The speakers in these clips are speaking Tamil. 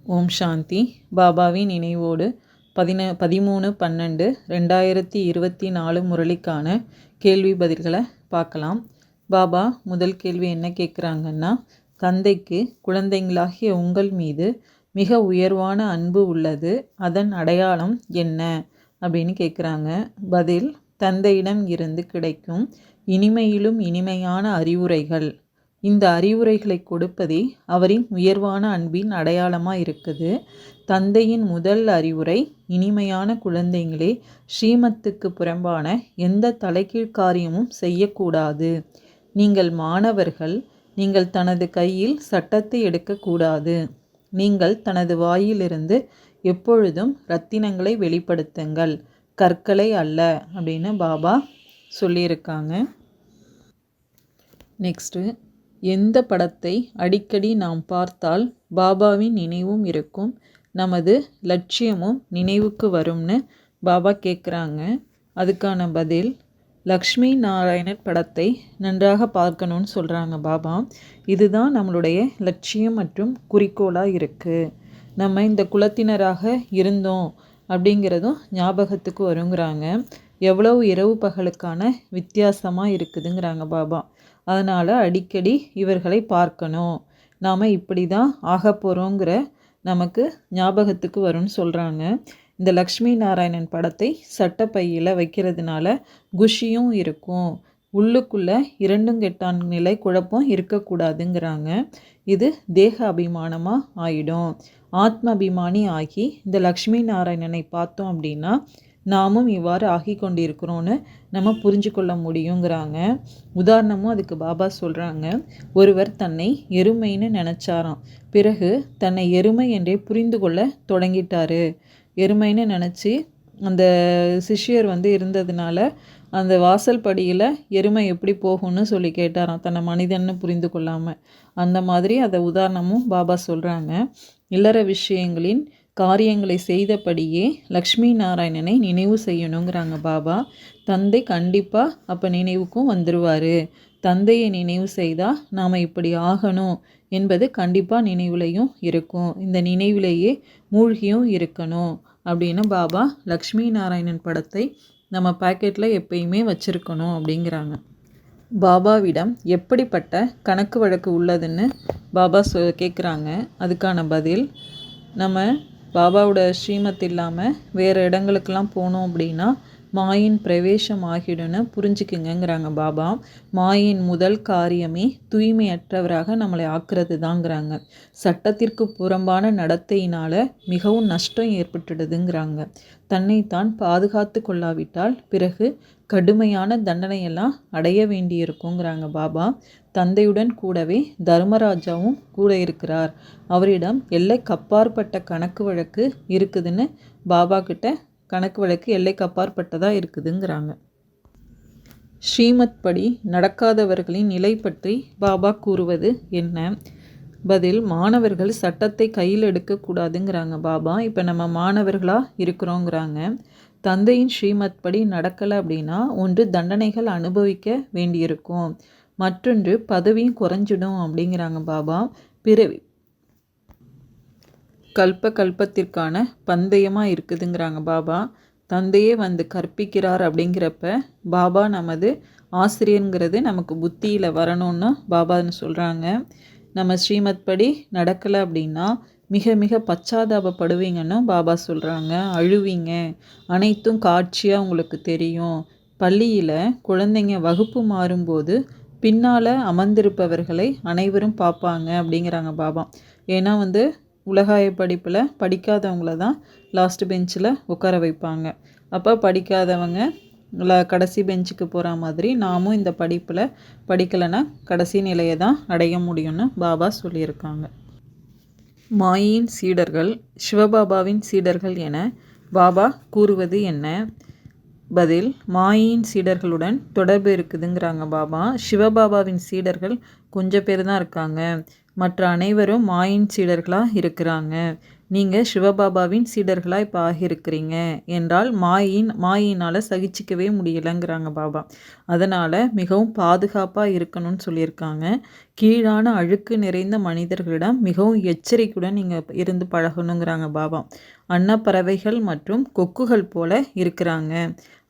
ஓம் சாந்தி. பாபாவின் நினைவோடு 13/12/2024 முரளிக்கான கேள்வி பதில்களை பார்க்கலாம். பாபா முதல் கேள்வி என்ன கேட்குறாங்கன்னா, தந்தைக்கு குழந்தைங்களாகிய உங்கள் மீது மிக உயர்வான அன்பு உள்ளது, அதன் அடையாளம் என்ன அப்படின்னு கேட்குறாங்க. பதில்: தந்தையிடம் இருந்து கிடைக்கும் இனிமையிலும் இனிமையான அறிவுரைகள். இந்த அறிவுரைகளை கொடுப்பதே அவரின் உயர்வான அன்பின் அடையாளமாக இருக்குது. தந்தையின் முதல் அறிவுரை: இனிமையான குழந்தைங்களே, ஸ்ரீமத்துக்கு புறம்பான எந்த தலைகீழ் காரியமும் செய்யக்கூடாது. நீங்கள் மாணவர்கள். நீங்கள் தனது கையில் சட்டத்தை எடுக்கக்கூடாது. நீங்கள் தனது வாயிலிருந்து எப்பொழுதும் ரத்தினங்களை வெளிப்படுத்துங்கள், கற்களை அல்ல அப்படின்னு பாபா சொல்லியிருக்காங்க. நெக்ஸ்ட்டு, எந்த படத்தை அடிக்கடி நாம் பார்த்தால் பாபாவின் நினைவும் இருக்கும், நமது லட்சியமும் நினைவுக்கு வரும்னு பாபா கேட்குறாங்க. அதுக்கான பதில்: லக்ஷ்மி நாராயணன் படத்தை நன்றாக பார்க்கணும்னு சொல்கிறாங்க பாபா. இதுதான் நம்மளுடைய லட்சியம் மற்றும் குறிக்கோளாக இருக்குது. நம்ம இந்த குலத்தினராக இருந்தோம் அப்படிங்கிறதும் ஞாபகத்துக்கு வருங்கிறாங்க. எவ்வளவு இரவு பகலுக்கான வித்தியாசமாக இருக்குதுங்கிறாங்க பாபா. அதனால் அடிக்கடி இவர்களை பார்க்கணும், நாம் இப்படி தான் ஆக போகிறோங்கிற நமக்கு ஞாபகத்துக்கு வரும்னு சொல்கிறாங்க. இந்த லக்ஷ்மி நாராயணன் படத்தை சட்டப்பையில் வைக்கிறதுனால குஷியும் இருக்கும், உள்ளுக்குள்ளே இரண்டும் கெட்டான் நிலை குழப்பம் இருக்கக்கூடாதுங்கிறாங்க. இது தேக அபிமானமாக ஆயிடும். ஆத்ம அபிமானி ஆகி இந்த லக்ஷ்மி நாராயணனை பார்த்தோம் அப்படின்னா நாமும் இவ்வாறு ஆகி கொண்டிருக்கிறோன்னு நம்ம புரிஞ்சு கொள்ள முடியுங்கிறாங்க. உதாரணமும் அதுக்கு பாபா சொல்கிறாங்க. ஒருவர் தன்னை எருமைன்னு நினச்சாராம். பிறகு தன்னை எருமை என்றே புரிந்து கொள்ள தொடங்கிட்டாரு. எருமைன்னு நினச்சி அந்த சிஷ்யர் இருந்ததுனால அந்த வாசல் படியில் எருமை எப்படி போகும்னு சொல்லி கேட்டாராம், தன்னை மனிதன்னு புரிந்து கொள்ளாமல். அந்த மாதிரி அதை உதாரணமும் பாபா சொல்கிறாங்க. இல்லற விஷயங்களின் காரியங்களை செய்தபடியே லக்ஷ்மி நாராயணனை நினைவு செய்யணுங்கிறாங்க பாபா. தந்தை கண்டிப்பாக அப்போ நினைவுக்கும் வந்துடுவார். தந்தையை நினைவு செய்தால் நாம் இப்படி ஆகணும் என்பது கண்டிப்பாக நினைவுலையும் இருக்கும். இந்த நினைவிலேயே மூழ்கியும் இருக்கணும் அப்படின்னு பாபா லக்ஷ்மி நாராயணன் படத்தை நம்ம பாக்கெட்டில் எப்பயுமே வச்சுருக்கணும் அப்படிங்கிறாங்க. பாபாவிடம் எப்படிப்பட்ட கணக்கு வழக்கு உள்ளதுன்னு பாபா கேட்குறாங்க. அதுக்கான பதில்: நம்ம பாபாவோட ஸ்ரீமத் இல்லாமல் வேறு இடங்களுக்கெல்லாம் போனோம் அப்படின்னா மாயின் பிரவேசம் ஆகிடுன்னு புரிஞ்சுக்குங்கிறாங்க பாபா. மாயின் முதல் காரியமே தூய்மையற்றவராக நம்மளை ஆக்குறது தாங்கிறாங்க. சட்டத்திற்கு புறம்பான நடத்தையினால் மிகவும் நஷ்டம் ஏற்பட்டுடுதுங்கிறாங்க. தன்னைத்தான் பாதுகாத்து கொள்ளாவிட்டால் பிறகு கடுமையான தண்டனையெல்லாம் அடைய வேண்டியிருக்குங்கிறாங்க பாபா. தந்தையுடன் கூடவே தர்மராஜாவும் கூட இருக்கிறார். அவரிடம் எல்லைக்கு அப்பாற்பட்ட கணக்கு வழக்கு இருக்குதுன்னு பாபா கிட்ட கணக்கு வழக்கு எல்லைக்கு அப்பாற்பட்டதாக இருக்குதுங்கிறாங்க. ஸ்ரீமத் படி நடக்காதவர்களின் நிலை பற்றி பாபா கூறுவது என்ன? பதில்: மாணவர்கள் சட்டத்தை கையில் எடுக்கக்கூடாதுங்கிறாங்க பாபா. இப்போ நம்ம மாணவர்களாக இருக்கிறோங்கிறாங்க. தந்தையின் ஸ்ரீமத் படி நடக்கலை அப்படின்னா ஒன்று தண்டனைகள் அனுபவிக்க வேண்டியிருக்கும், மற்றொன்று பதவியும் குறைஞ்சிடும் அப்படிங்கிறாங்க பாபா. பிறவி கல்பத்திற்கான பந்தயமாக இருக்குதுங்கிறாங்க பாபா. தந்தையே கற்பிக்கிறார் அப்படிங்கிறப்ப பாபா நமது ஆசிரியருங்கிறது நமக்கு புத்தியில் வரணும்னு பாபான்னு சொல்கிறாங்க. நம்ம ஸ்ரீமத் படி நடக்கலை அப்படின்னா மிக மிக பச்சாதாபப்படுவீங்கன்னு பாபா சொல்கிறாங்க. அழுவீங்க, அனைத்தும் காட்சியாக உங்களுக்கு தெரியும். பள்ளியில் குழந்தைங்க வகுப்பு மாறும்போது பின்னால் அமர்ந்திருப்பவர்களை அனைவரும் பார்ப்பாங்க அப்படிங்கிறாங்க பாபா. ஏன்னா உலகாய படிப்பில் படிக்காதவங்கள தான் லாஸ்ட் பெஞ்சில் உட்கார வைப்பாங்க. அப்போ படிக்காதவங்க கடைசி பெஞ்சுக்கு போகிற மாதிரி நாமும் இந்த படிப்பில் படிக்கலைன்னா கடைசி நிலையை தான் அடைய முடியும்னு பாபா சொல்லியிருக்காங்க. மாயின் சீடர்கள் சிவபாபாவின் சீடர்கள் என பாபா கூறுவது என்ன? பதில்: மாயின் சீடர்களுடன் தொடர்பு இருக்குதுங்கிறாங்க பாபா. சிவபாபாவின் சீடர்கள் கொஞ்சம் பேர் தான் இருக்காங்க. மற்ற அனைவரும் மாயின் சீடர்களாக இருக்கிறாங்க. நீங்கள் சிவபாபாவின் சீடர்களாக இப்போ ஆகியிருக்கிறீங்க என்றால் மாயினால் சகிச்சிக்கவே முடியலைங்கிறாங்க பாபா. அதனால் மிகவும் பாதுகாப்பாக இருக்கணும்னு சொல்லியிருக்காங்க. கீழான அழுக்கு நிறைந்த மனிதர்களிடம் மிகவும் எச்சரிக்கையுடன் நீங்கள் இருந்து பழகணுங்கிறாங்க பாபா. அன்னப்பறவைகள் மற்றும் கொக்குகள் போல இருக்கிறாங்க.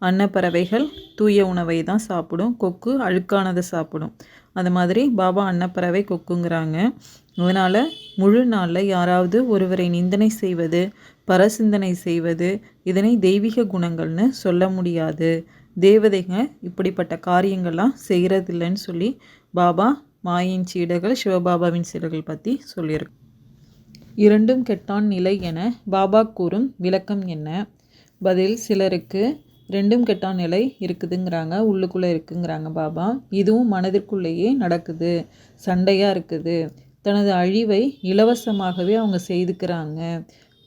அன்னப்பறவைகள் தூய உணவை தான் சாப்பிடும், கொக்கு அழுக்கானதை சாப்பிடும். அது மாதிரி பாபா அன்னப்பறவை கொக்குங்கிறாங்க. அதனால் முழு நாளில் யாராவது ஒருவரை நிந்தனை செய்வது, பரசிந்தனை செய்வது, இதனை தெய்வீக குணங்கள்னு சொல்ல முடியாது. தேவதைங்க இப்படிப்பட்ட காரியங்கள்லாம் செய்கிறதில்லைன்னு சொல்லி பாபா மாயின் சீடர்கள் சிவபாபாவின் சீடர்கள் பற்றி சொல்லியிருக்கு. இரண்டும் கெட்டான் நிலை என பாபா கூறும் விளக்கம் என்ன? பதில், சிலருக்கு ரெண்டும் கெட்டான் நிலை இருக்குதுங்கிறாங்க, உள்ளுக்குள்ளே இருக்குங்கிறாங்க பாபா. இதுவும் மனதிற்குள்ளேயே நடக்குது, சண்டையாக இருக்குது. தனது அழிவை இலவசமாகவே அவங்க செய்துக்கிறாங்க.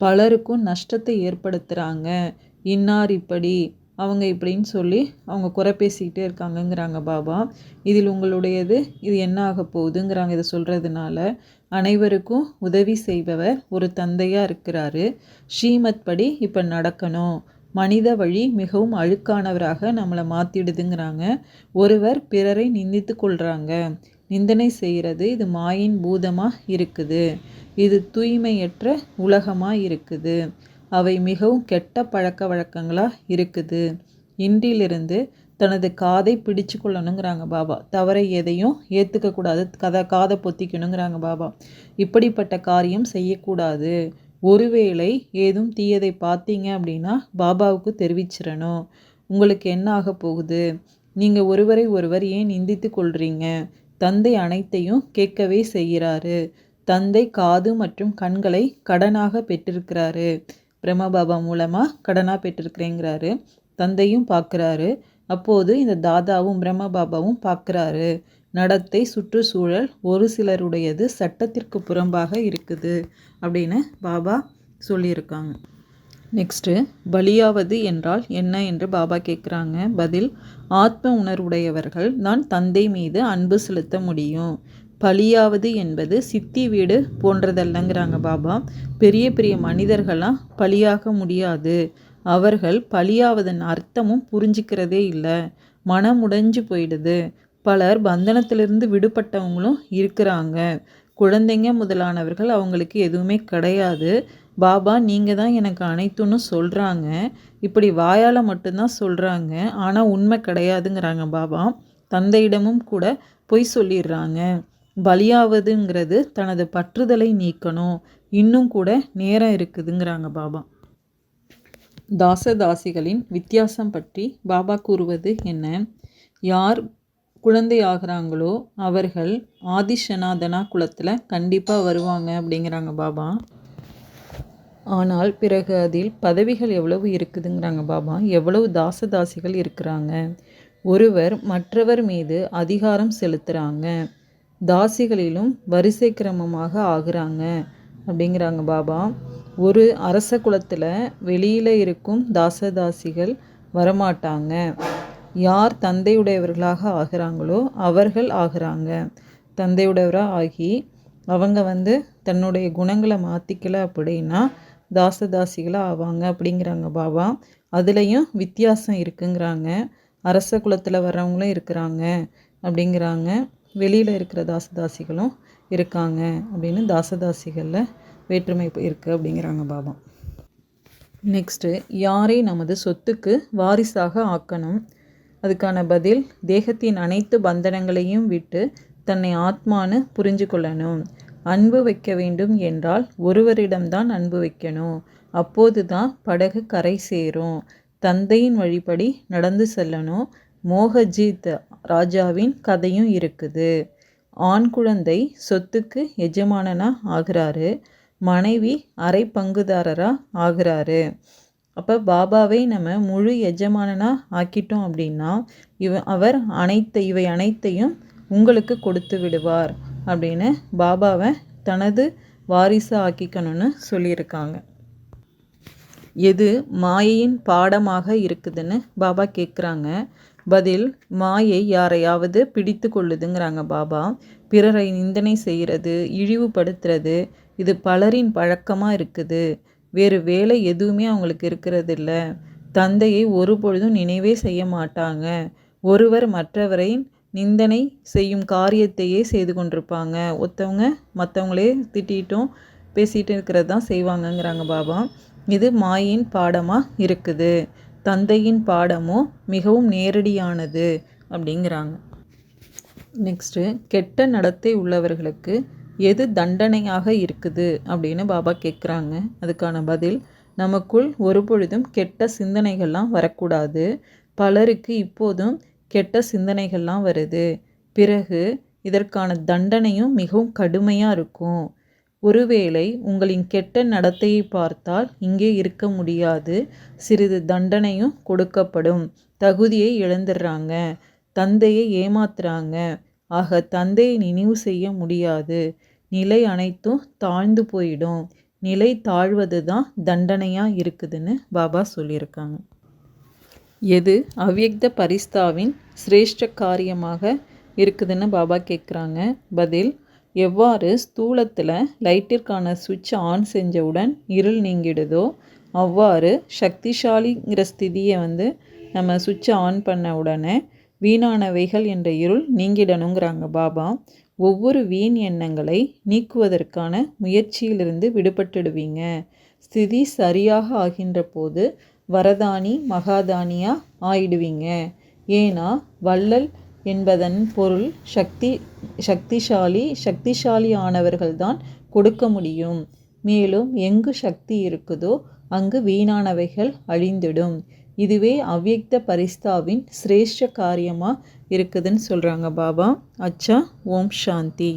பலருக்கும் நஷ்டத்தை ஏற்படுத்துகிறாங்க. இன்னார் இப்படி, அவங்க இப்படின்னு சொல்லி அவங்க குறை பேசிக்கிட்டே இருக்காங்கங்கிறாங்க பாபா. இதில் உங்களுடையது இது என்ன ஆக போகுதுங்கிறாங்க. இதை சொல்கிறதுனால அனைவருக்கும் உதவி செய்பவர் ஒரு தந்தையாக இருக்கிறாரு. ஸ்ரீமத் படி இப்போ நடக்கணும். மனித வழி மிகவும் அழுக்கானவராக நம்மளை மாற்றிடுதுங்கிறாங்க. ஒருவர் பிறரை நிந்தித்து கொள்கிறாங்க. நிந்தனை செய்கிறது இது மாயின் பூதமாக இருக்குது. இது தூய்மையற்ற உலகமாக இருக்குது. அவை மிகவும் கெட்ட பழக்க வழக்கங்களாக இருக்குது. இன்றிலிருந்து தனது காதை பிடிச்சு கொள்ளணுங்கிறாங்க பாபா. தவறை எதையும் ஏற்றுக்கக்கூடாது, காதை பொத்திக்கணுங்கிறாங்க பாபா. இப்படிப்பட்ட காரியம் செய்யக்கூடாது. ஒருவேளை ஏதும் தீயதை பார்த்தீங்க அப்படின்னா பாபாவுக்கு தெரிவிச்சிடணும். உங்களுக்கு என்ன ஆக போகுது? நீங்கள் ஒருவரை ஒருவர் ஏன் நிந்தித்து கொள்கிறீங்க? தந்தை அனைத்தையும் கேட்கவே செய்கிறாரு. தந்தை காது மற்றும் கண்களை கடனாக பெற்றிருக்கிறாரு. பிரம்மபாபா மூலமாக கடனாக பெற்றிருக்கிறேங்கிறாரு. தந்தையும் பார்க்குறாரு. அப்போது இந்த தாதாவும் பிரம்மபாபாவும் பார்க்குறாரு. நடத்தை, சுற்றுச்சூழல் ஒரு சிலருடையது சட்டத்திற்கு புறம்பாக இருக்குது அப்படின்னு பாபா சொல்லியிருக்காங்க. நெக்ஸ்ட்டு, பலியாவது என்றால் என்ன என்று பாபா கேட்குறாங்க. பதில், ஆத்ம உணர்வுடையவர்கள் தான் தந்தை மீது அன்பு செலுத்த முடியும். பலியாவது என்பது சித்தி வீடு போன்றதல்லங்கிறாங்க பாபா. பெரிய பெரிய மனிதர்களாம் பலியாக முடியாது. அவர்கள் பலியாவதன் அர்த்தமும் புரிஞ்சிக்கிறதே இல்லை. மனம் உடைஞ்சு போயிடுது. பலர் பந்தனத்திலிருந்து விடுபட்டவங்களும் இருக்கிறாங்க. குழந்தைங்க முதலானவர்கள் அவங்களுக்கு எதுவுமே கிடையாது. பாபா நீங்கள் தான் எனக்கு அனைத்துன்னு சொல்கிறாங்க. இப்படி வாயால் மட்டும்தான் சொல்கிறாங்க, ஆனால் உண்மை கிடையாதுங்கிறாங்க பாபா. தந்தையிடமும் கூட பொய் சொல்லிடுறாங்க. பலியாவதுங்கிறது தனது பற்றுதலை நீக்கணும். இன்னும் கூட நேரம் இருக்குதுங்கிறாங்க பாபா. தாசதாசிகளின் வித்தியாசம் பற்றி பாபா கூறுவது என்ன? யார் குழந்தை ஆகிறாங்களோ அவர்கள் ஆதிசனாதனா குலத்தில் கண்டிப்பாக வருவாங்க அப்படிங்கிறாங்க பாபா. ஆனால் பிறகு அதில் பதவிகள் எவ்வளவு இருக்குதுங்கிறாங்க பாபா. எவ்வளவு தாசதாசிகள் இருக்கிறாங்க. ஒருவர் மற்றவர் மீது அதிகாரம் செலுத்துகிறாங்க. தாசிகளிலும் வரிசை கிரமமாக ஆகுறாங்க அப்படிங்கிறாங்க பாபா. ஒரு அரச குலத்தில் வெளியில் இருக்கும் தாசதாசிகள் வரமாட்டாங்க. யார் தந்தையுடையவர்களாக ஆகிறாங்களோ அவர்கள் ஆகிறாங்க. தந்தையுடையவராக ஆகி அவங்க தன்னுடைய குணங்களை மாற்றிக்கல அப்படின்னா தாசதாசிகளாக ஆவாங்க அப்படிங்கிறாங்க பாபா. அதுலேயும் வித்தியாசம் இருக்குங்கிறாங்க. அரச குலத்தில் வர்றவங்களும் இருக்கிறாங்க அப்படிங்கிறாங்க. வெளியில் இருக்கிற தாசதாசிகளும் இருக்காங்க அப்படின்னு தாசதாசிகளில் வேற்றுமை இருக்குது அப்படிங்கிறாங்க பாபா. நெக்ஸ்ட்டு, யாரை நமது சொத்துக்கு வாரிசாக ஆக்கணும்? அதுக்கான பதில், தேகத்தின் அனைத்து பந்தனங்களையும் விட்டு தன்னை ஆத்மானு புரிஞ்சு கொள்ளணும். அன்பு வைக்க வேண்டும் என்றால் ஒருவரிடம்தான் அன்பு வைக்கணும். அப்போது தான் படகு கரை சேரும். தந்தையின் வழிபடி நடந்து செல்லணும். மோகஜித் ராஜாவின் கதையும் இருக்குது. ஆண் குழந்தை சொத்துக்கு எஜமானனா ஆகிறாரு. மனைவி அரை பங்குதாரராக ஆகிறாரு. அப்போ பாபாவை நம்ம முழு எஜமானனாக ஆக்கிட்டோம் அப்படின்னா அவர் இவை அனைத்தையும் உங்களுக்கு கொடுத்து விடுவார் அப்படின்னு பாபாவை தனது வாரிசு ஆக்கிக்கணும்னு சொல்லியிருக்காங்க. எது மாயையின் பாடமாக இருக்குதுன்னு பாபா கேட்குறாங்க. பதில், மாயை யாரையாவது பிடித்து கொள்ளுதுங்கிறாங்க பாபா. பிறரை நிந்தனை செய்கிறது, இழிவுபடுத்துறது இது பலரின் பழக்கமாக இருக்குது. வேறு வேலை எதுவுமே அவங்களுக்கு இருக்கிறது இல்லை. தந்தையை ஒருபொழுதும் நினைவே செய்ய மாட்டாங்க. ஒருவர் மற்றவரை நிந்தனை செய்யும் காரியத்தையே செய்து கொண்டிருப்பாங்க. ஒருத்தவங்க மற்றவங்களே திட்டிட்டும் பேசிகிட்டு இருக்கிறது தான் செய்வாங்கங்கிறாங்க பாபா. இது மாயின் பாடமாக இருக்குது. தந்தையின் பாடமோ மிகவும் நேரடியானது அப்படிங்கிறாங்க. நெக்ஸ்ட்டு, கெட்ட நடத்தை உள்ளவர்களுக்கு எது தண்டனையாக இருக்குது அப்படின்னு பாபா கேட்குறாங்க. அதுக்கான பதில், நமக்குள் ஒருபொழுதும் கெட்ட சிந்தனைகள்லாம் வரக்கூடாது. பலருக்கு இப்போதும் கெட்ட சிந்தனைகள்லாம் வருது. பிறகு இதற்கான தண்டனையும் மிகவும் கடுமையாக இருக்கும். ஒருவேளை உங்களின் கெட்ட நடத்தையை பார்த்தால் இங்கே இருக்க முடியாது. சிறிது தண்டனையும் கொடுக்கப்படும். தகுதியை இழந்துடுறாங்க, தந்தையை ஏமாத்துறாங்க. ஆக தந்தையை நினைவு செய்ய முடியாது. நிலை அனைத்தும் தாழ்ந்து போயிடும். நிலை தாழ்வது தான் தண்டனையாக இருக்குதுன்னு பாபா சொல்லியிருக்காங்க. எது அவ்யக்த பரிஸ்தாவின் சிரேஷ்ட காரியமாக இருக்குதுன்னு பாபா கேட்குறாங்க. பதில், எவ்வாறு ஸ்தூலத்தில் லைட்டிற்கான சுவிட்ச் ஆன் செஞ்சவுடன் இருள் நீங்கிடுதோ அவ்வாறு சக்திசாலிங்கிற ஸ்திதியை நம்ம சுவிட்சை ஆன் பண்ண உடனே வீணானவைகள் என்ற இருள் நீங்கிடணுங்கிறாங்க பாபா. ஒவ்வொரு வீண் எண்ணங்களை நீக்குவதற்கான முயற்சியிலிருந்து விடுபட்டுடுவீங்க. ஸ்திதி சரியாக ஆகின்ற போது வரதானி மகாதானியாக ஆயிடுவீங்க. ஏன்னா வள்ளல் என்பதன் பொருள் சக்திசாலி ஆனவர்கள்தான் கொடுக்க முடியும். மேலும் எங்கு சக்தி இருக்குதோ அங்கு வீணானவைகள் அழிந்திடும். இதுவே அவ்யக்த பரிஸ்தாவின் சிரேஷ்ட காரியமாக இருக்குதுன்னு சொல்கிறாங்க பாபா. அச்சா, ஓம் சாந்தி.